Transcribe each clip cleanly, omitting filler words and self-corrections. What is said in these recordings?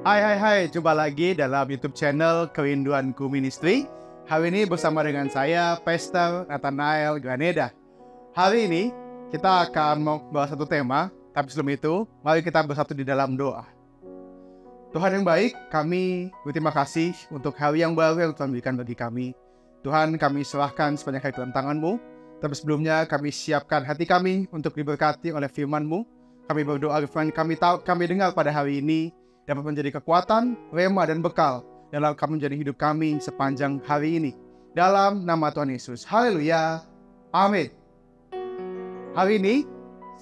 Hai, jumpa lagi dalam YouTube channel Kerinduanku Ministry. Hari ini bersama dengan saya, Pastor Nathanael Graneda. Hari ini kita akan membahas satu tema, tapi sebelum itu, mari kita bersatu di dalam doa. Tuhan yang baik, kami berterima kasih untuk hari yang baru yang Tuhan berikan bagi kami. Tuhan, kami serahkan sebanyak hari dalam tangan-Mu, tapi sebelumnya kami siapkan hati kami untuk diberkati oleh firman-Mu. Kami berdoa firman kami dengar pada hari ini dapat menjadi kekuatan, rema, dan bekal dalam kami menjadi hidup kami sepanjang hari ini. Dalam nama Tuhan Yesus. Haleluya. Amin. Hari ini,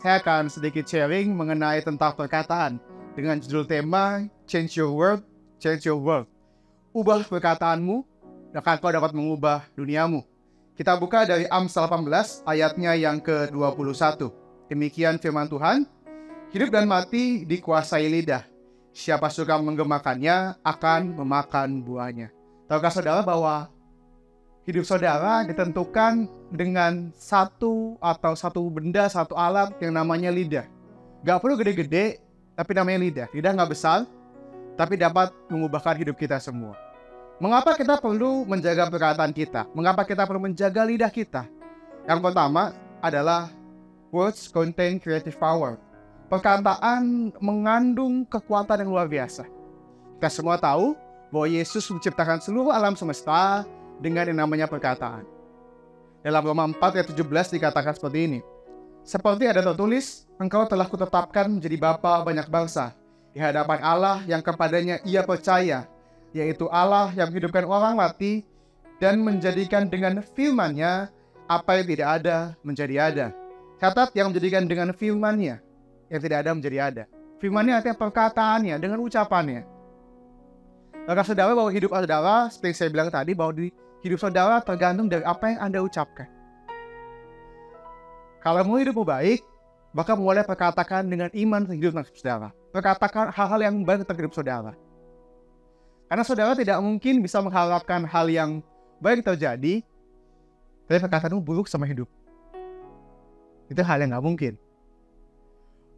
saya akan sedikit sharing mengenai tentang perkataan dengan judul tema Change Your World, Change Your World. Ubah perkataanmu, maka kau dapat mengubah duniamu. Kita buka dari Amsal 18 ayatnya yang ke-21. Demikian firman Tuhan, hidup dan mati dikuasai lidah. Siapa suka menggemakannya akan memakan buahnya. Tahukah saudara bahwa hidup saudara ditentukan dengan satu benda, satu alat yang namanya lidah. Gak perlu gede-gede, tapi namanya lidah. Lidah gak besar, tapi dapat mengubahkan hidup kita semua. Mengapa kita perlu menjaga perkataan kita? Mengapa kita perlu menjaga lidah kita? Yang pertama adalah words contain creative power. Perkataan mengandung kekuatan yang luar biasa. Kita semua tahu bahwa Yesus menciptakan seluruh alam semesta dengan yang namanya perkataan. Dalam Roma 4 ayat 17 dikatakan seperti ini. Seperti ada tertulis, engkau telah kutetapkan menjadi bapa banyak bangsa di hadapan Allah yang kepadanya ia percaya, yaitu Allah yang menghidupkan orang mati dan menjadikan dengan firman-Nya apa yang tidak ada menjadi ada. Catat, yang menjadikan dengan firman-Nya yang tidak ada menjadi ada. Firman-Nya artinya perkataannya dengan ucapannya. Maka saudara, bahwa hidup saudara, seperti saya bilang tadi, bahwa hidup saudara tergantung dari apa yang Anda ucapkan. Kalau mau hidupmu baik, maka mulai perkatakan dengan iman hidup saudara. Perkatakan hal-hal yang baik tentang hidup saudara. Karena saudara tidak mungkin bisa mengharapkan hal yang baik terjadi, tapi perkataanmu buruk sama hidup. Itu hal yang nggak mungkin.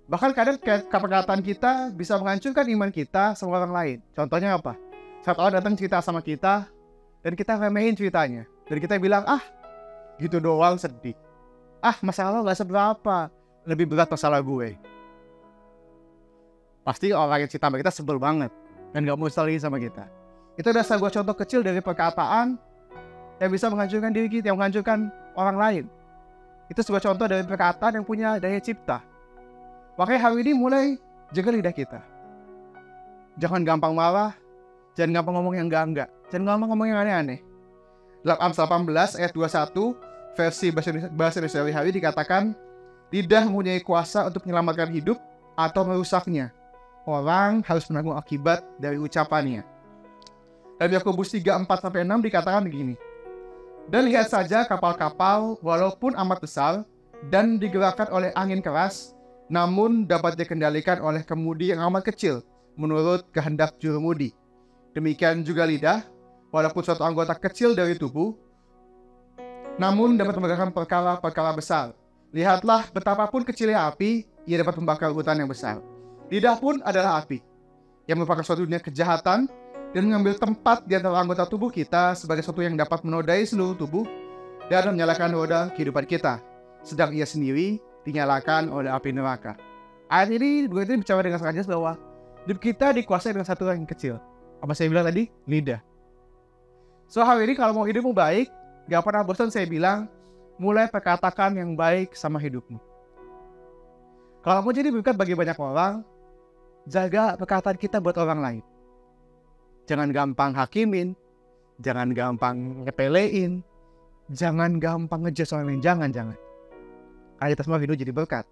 Bahkan kadang perkataan kita bisa menghancurkan iman kita sama orang lain. Contohnya apa? Saat orang datang cerita sama kita, dan kita remehin ceritanya. Dan kita bilang, gitu doang sedih. Masalah lo gak seberapa. Lebih berat masalah gue. Pasti orang yang cerita sama kita sebel banget. Dan gak mau lagi sama kita. Itu adalah sebuah contoh kecil dari perkataan yang bisa menghancurkan diri kita, yang menghancurkan orang lain. Itu sebuah contoh dari perkataan yang punya daya cipta. Makanya hari ini mulai jaga lidah kita. Jangan gampang marah, jangan gampang ngomong yang enggak-enggak, jangan gampang ngomong yang aneh-aneh. Dalam Amsal 18 ayat 21, versi bahasa Indonesia hari dikatakan, lidah mempunyai kuasa untuk menyelamatkan hidup atau merusaknya. Orang harus menanggung akibat dari ucapannya. Dalam Yakobus 3, 4-6 dikatakan begini. Dan lihat saja kapal-kapal walaupun amat besar dan digerakkan oleh angin keras, namun dapat dikendalikan oleh kemudi yang amat kecil menurut kehendak jurumudi. Demikian juga lidah, walaupun suatu anggota kecil dari tubuh, namun dapat memegangkan perkara-perkara besar. Lihatlah betapapun kecilnya api, ia dapat membakar hutan yang besar. Lidah pun adalah api, yang merupakan suatu dunia kejahatan dan mengambil tempat di antara anggota tubuh kita sebagai sesuatu yang dapat menodai seluruh tubuh dan menyalakan roda kehidupan kita, sedang ia sendiri dinyalakan oleh api neraka. Ayat ini bicara dengan sangat jelas bahwa hidup kita dikuasai dengan satu yang kecil. Apa saya bilang tadi? Lidah. So hari ini kalau mau hidupmu baik, gak pernah bosan saya bilang, mulai perkatakan yang baik sama hidupmu. Kalau mau jadi berkat bagi banyak orang, jaga perkataan kita buat orang lain. Jangan gampang hakimin, jangan gampang ngepelein, jangan gampang ngejudge orang lain, jangan. Karena kita semua hidup jadi berkat.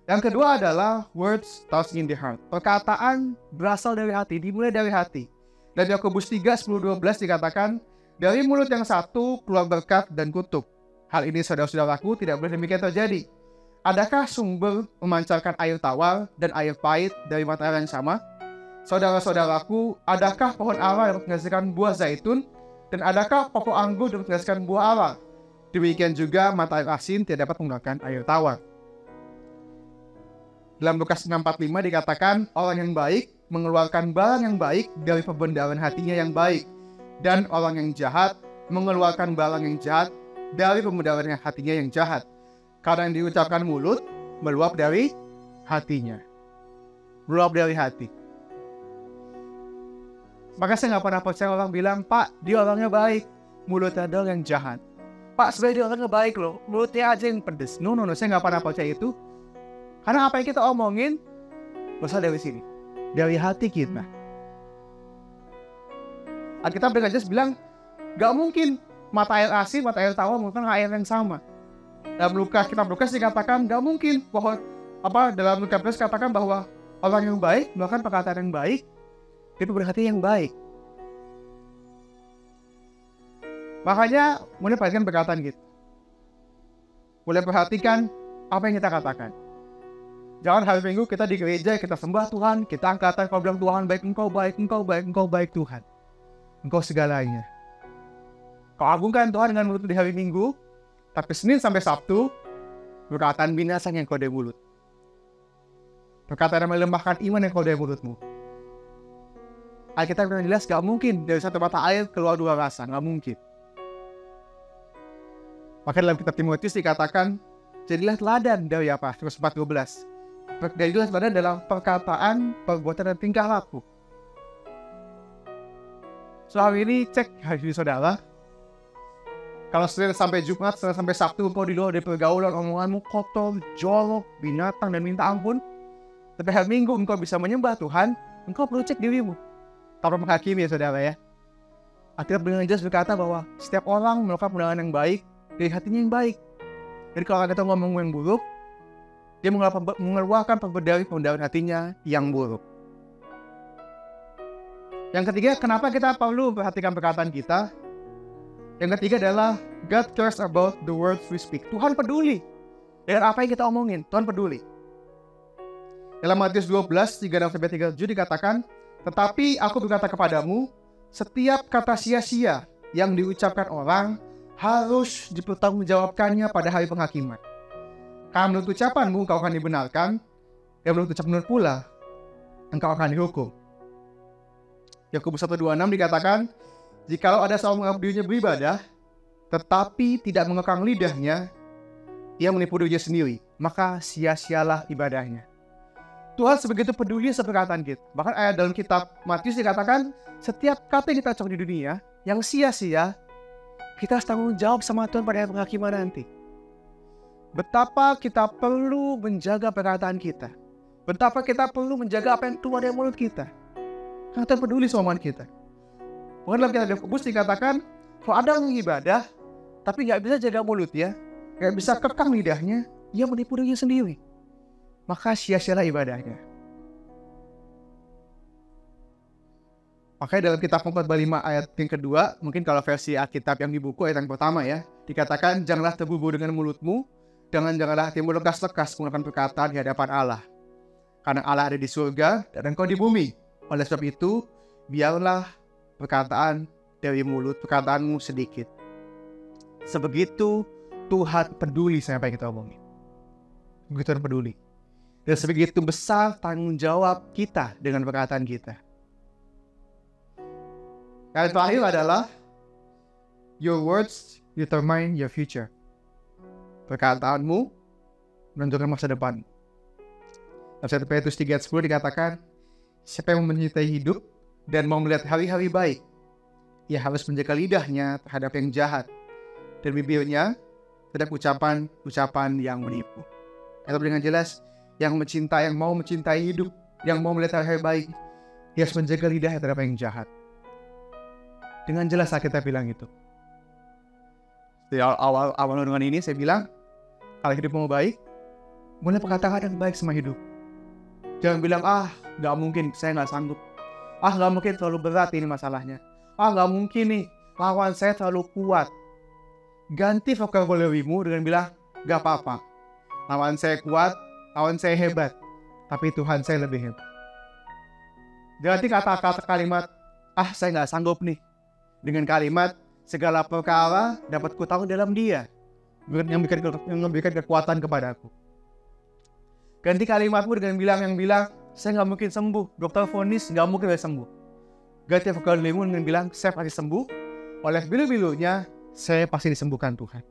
Yang kedua adalah words thoughts in the heart. Perkataan berasal dari hati, dimulai dari hati. Dan Yakobus 3, 10-12 dikatakan, dari mulut yang satu keluar berkat dan kutuk. Hal ini saudara-saudaraku tidak boleh demikian terjadi. Adakah sumber memancarkan air tawar dan air pahit dari mata air yang sama? Saudara-saudaraku, adakah pohon ara dapat menghasilkan buah zaitun? Dan adakah pokok anggur dapat menghasilkan buah ara? Demikian juga mata air asin tidak dapat menggunakan air tawar. Dalam Lukas 6:45 dikatakan, orang yang baik mengeluarkan barang yang baik dari pembendaharaan hatinya yang baik, dan orang yang jahat mengeluarkan barang yang jahat dari pembendaharaan hatinya yang jahat. Karena yang diucapkan mulut meluap dari hatinya. Meluap dari hati. Maka saya nggak pernah percaya orang bilang, Pak, dia orangnya baik, mulutnya doang yang jahat. Pak, sebenarnya dia orangnya baik loh, mulutnya aja yang pedes. No, saya nggak pernah percaya itu. Karena apa yang kita omongin berasal dari sini, dari hati kita. Alkitab dengan jelas bilang, gak mungkin mata air asin, mata air tawar merupakan air yang sama. Dalam kitab Lukas dikatakan gak mungkin bahwa dalam Lukas dikatakan bahwa orang yang baik melakukan perkataan yang baik, itu berarti yang baik. Makanya mulai perhatikan perkataan kita. Mulai perhatikan apa yang kita katakan. Jangan hari Minggu kita di gereja, kita sembah Tuhan, kita angkatan, kalau bilang Tuhan baik, engkau baik, engkau baik, engkau baik Tuhan. Engkau segalanya. Kau agungkan Tuhan dengan mulut di hari Minggu, tapi Senin sampai Sabtu, perkataan binasang yang kau dari mulut. Perkataan yang melemahkan iman yang kau dari mulutmu. Alkitab yang jelas, gak mungkin dari satu mata air keluar dua rasa, gak mungkin. Maka dalam kitab Timotius dikatakan, jadilah teladan dari apa? Terus 4:12. Jadilah teladan dalam perkataan, perbuatan, dan tingkah laku. Selama ini cek hati saudara. Kalau Senin sampai Jumat, Senin sampai Sabtu, engkau di luar dari pergaulan, omonganmu kotor, jorok, binatang, dan minta ampun. Tapi hari Minggu engkau bisa menyembah Tuhan, engkau perlu cek dirimu. Tanpa menghakimi ya saudara ya. Alkitab dengan jelas berkata bahwa setiap orang melakukan pandangan yang baik dari hatinya yang baik. Jadi kalau kita ngomong yang buruk, dia mengeluarkan dari pembendaharaan hatinya yang buruk. Yang ketiga, kenapa kita perlu perhatikan perkataan kita? Yang ketiga adalah God cares about the words we speak. Tuhan peduli dengan apa yang kita omongin. Tuhan peduli. Dalam Matius 12:36-37 dikatakan, tetapi aku berkata kepadamu, setiap kata sia-sia yang diucapkan orang harus dipertanggungjawabkannya pada hari penghakiman. Karena menurut ucapanmu engkau akan dibenarkan, dan menurut ucapan pula engkau akan dihukum. Yakobus 1:26 dikatakan, jikalau ada seorang mengaku dirinya beribadah, tetapi tidak mengekang lidahnya, ia menipu dirinya sendiri, maka sia-sialah ibadahnya. Tuhan sebegitu peduli sama perkataan kita. Bahkan ayat dalam kitab Matius dikatakan, setiap kata yang kita ucapkan di dunia yang sia-sia, kita harus tanggung jawab sama Tuhan pada hari penghakiman nanti. Betapa kita perlu menjaga perkataan kita. Betapa kita perlu menjaga apa yang keluar dari mulut kita. Karena Tuhan peduli sama omongan kita. Mungkin dalam kitab Yakobus dikatakan, kalau ada orang ibadah, tapi nggak bisa jaga mulutnya, nggak bisa kekang lidahnya, dia menipu dirinya sendiri. Maka sia-sialah ibadahnya. Makanya dalam kitab 4:5 ayat yang kedua, mungkin kalau versi Alkitab yang di buku ayat yang pertama ya, dikatakan, janganlah terburu dengan mulutmu, janganlah hatimu lekas-lekas menggunakan perkataan di hadapan Allah. Karena Allah ada di surga dan engkau di bumi. Oleh sebab itu, biarlah perkataan dari mulut, perkataanmu sedikit. Sebegitu Tuhan peduli sama apa yang kita omongin. Begitu Tuhan peduli. Dan sebegitu besar tanggung jawab kita dengan perkataan kita. Yang terakhir adalah, your words determine your future. Perkataanmu menentukan masa depan. Dalam 1 Petrus 3:10 dikatakan, siapa yang mencintai hidup dan mau melihat hari-hari baik, ia harus menjaga lidahnya terhadap yang jahat, dan bibirnya terhadap ucapan yang menipu. Atau dengan jelas, yang mau mencintai hidup, yang mau melihat hari-hari baik, ia harus menjaga lidahnya terhadap yang jahat. Dengan jelas kita bilang itu. Di awal renungan ini saya bilang, kalau hidupmu baik, mulai perkataan yang baik sama hidup. Jangan bilang, gak mungkin, saya gak sanggup. Gak mungkin, terlalu berat ini masalahnya. Gak mungkin nih, lawan saya terlalu kuat. Ganti vocabulary-mu dengan bilang, gak apa-apa. Lawan saya kuat, lawan saya hebat. Tapi Tuhan saya lebih hebat. Ganti kata-kata kalimat, saya gak sanggup nih. Dengan kalimat, segala perkara dapat kutahu dalam Dia yang memberikan kekuatan kepadaku. Ganti kalimatmu dengan bilang, saya nggak mungkin sembuh. Dokter vonis nggak mungkin bisa sembuh. Ganti vocabularymu dengan bilang, saya pasti sembuh. Oleh bilu-bilunya, saya pasti disembuhkan Tuhan.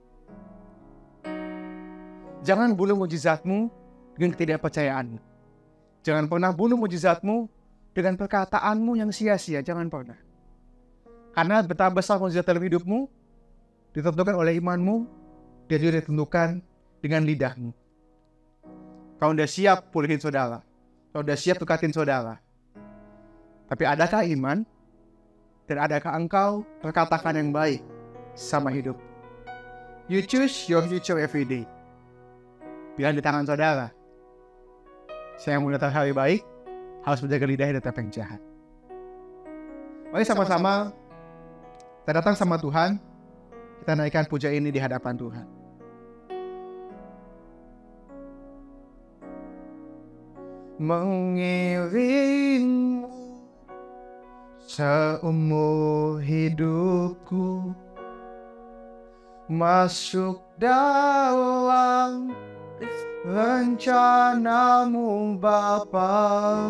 Jangan bunuh mujizatmu dengan ketidakpercayaanmu. Jangan pernah bunuh mujizatmu dengan perkataanmu yang sia-sia. Jangan pernah. Karena betapa besar mujizat dalam hidupmu ditentukan oleh imanmu, dan juga ditentukan dengan lidahmu. Kau udah siap pulihin saudara. Kau udah siap tukatin saudara. Tapi adakah iman? Dan adakah engkau berkatakan yang baik sama hidup? You choose your future every day. Bila di tangan saudara. Saya yang mendatang hari baik, harus menjaga lidahnya dari yang jahat. Mari sama-sama kita datang sama Tuhan. Kita naikkan puja ini di hadapan Tuhan. Mengiringmu seumur hidupku, masuk dalam rencanamu Bapa.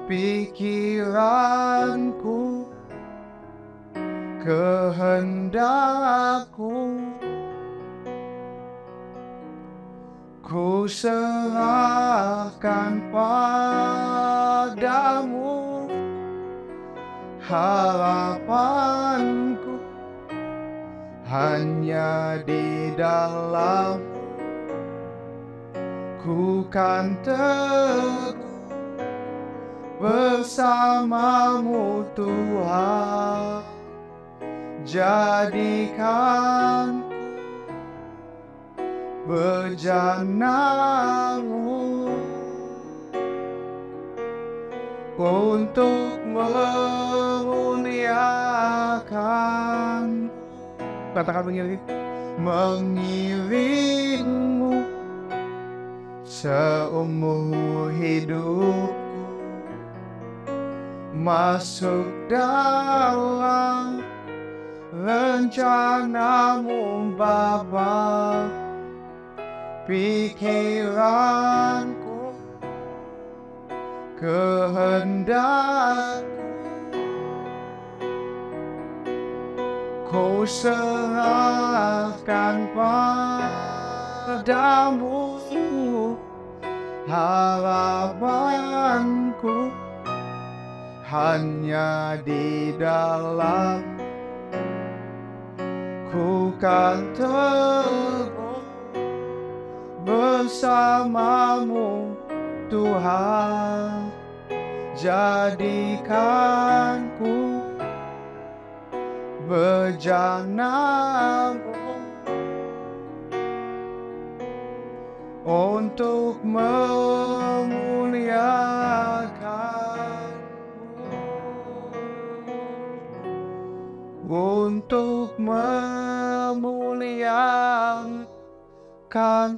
Pikiranku, kehendakku, ku serahkan padamu. Harapanku hanya di dalam, ku kan teguh bersamamu Tuhan. Jadikan bejanamu untuk memuliakan. Katakan mengiringmu seumur hidupku, masuk dalam rencanamu Bapa. Pikiranku, kehendakku, ku serahkan padamu. Harapanku hanya di dalam, ku kan teguh bersamamu Tuhan. Jadikanku bejanamu untuk memuliakanmu, untuk memuliakan.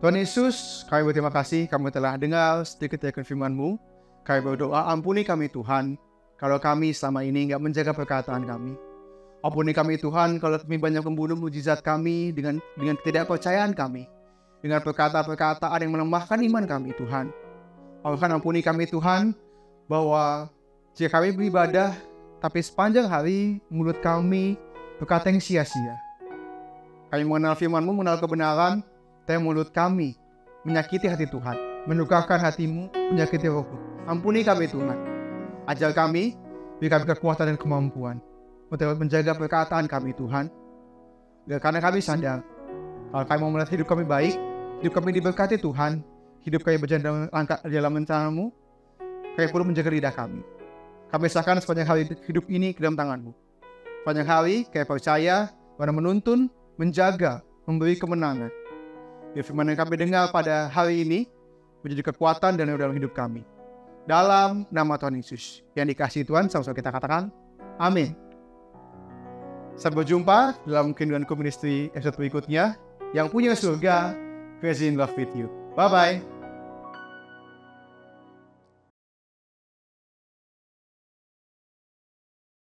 Tuhan Yesus, kami berterima kasih kami telah dengar sedikit dari firman-Mu. Kami berdoa, ampuni kami Tuhan, kalau kami selama ini enggak menjaga perkataan kami. Ampuni kami Tuhan, kalau kami banyak membunuh mujizat kami dengan ketidakpercayaan kami, dengan perkataan-perkataan yang melemahkan iman kami Tuhan. Ampuni kami Tuhan, bahwa jika kami beribadah, tapi sepanjang hari mulut kami berkata yang sia-sia. Kami mengenal firman-Mu, mengenal kebenaran, tapi mulut kami menyakiti hati Tuhan, melukakan hati-Mu, menyakiti roh-Mu. Ampuni kami Tuhan. Ajar kami, beri kami kekuatan dan kemampuan untuk menjaga perkataan kami Tuhan. Karena kami sadar, kalau kami mau melihat hidup kami baik, hidup kami diberkati Tuhan, hidup kami berjalan dalam rencana-Mu, kami perlu menjaga lidah kami. Kami serahkan sepanjang hari hidup ini ke dalam tangan-Mu. Sepanjang hari, kami percaya, pada menuntun, menjaga, memberi kemenangan. Firman yang kami dengar pada hari ini menjadi kekuatan dan dalam hidup kami. Dalam nama Tuhan Yesus yang dikasihi Tuhan, sama-sama kita katakan amin. Sampai berjumpa dalam Kingdom Ministry episode berikutnya. Yang punya surga, crazy in love with you. Bye-bye.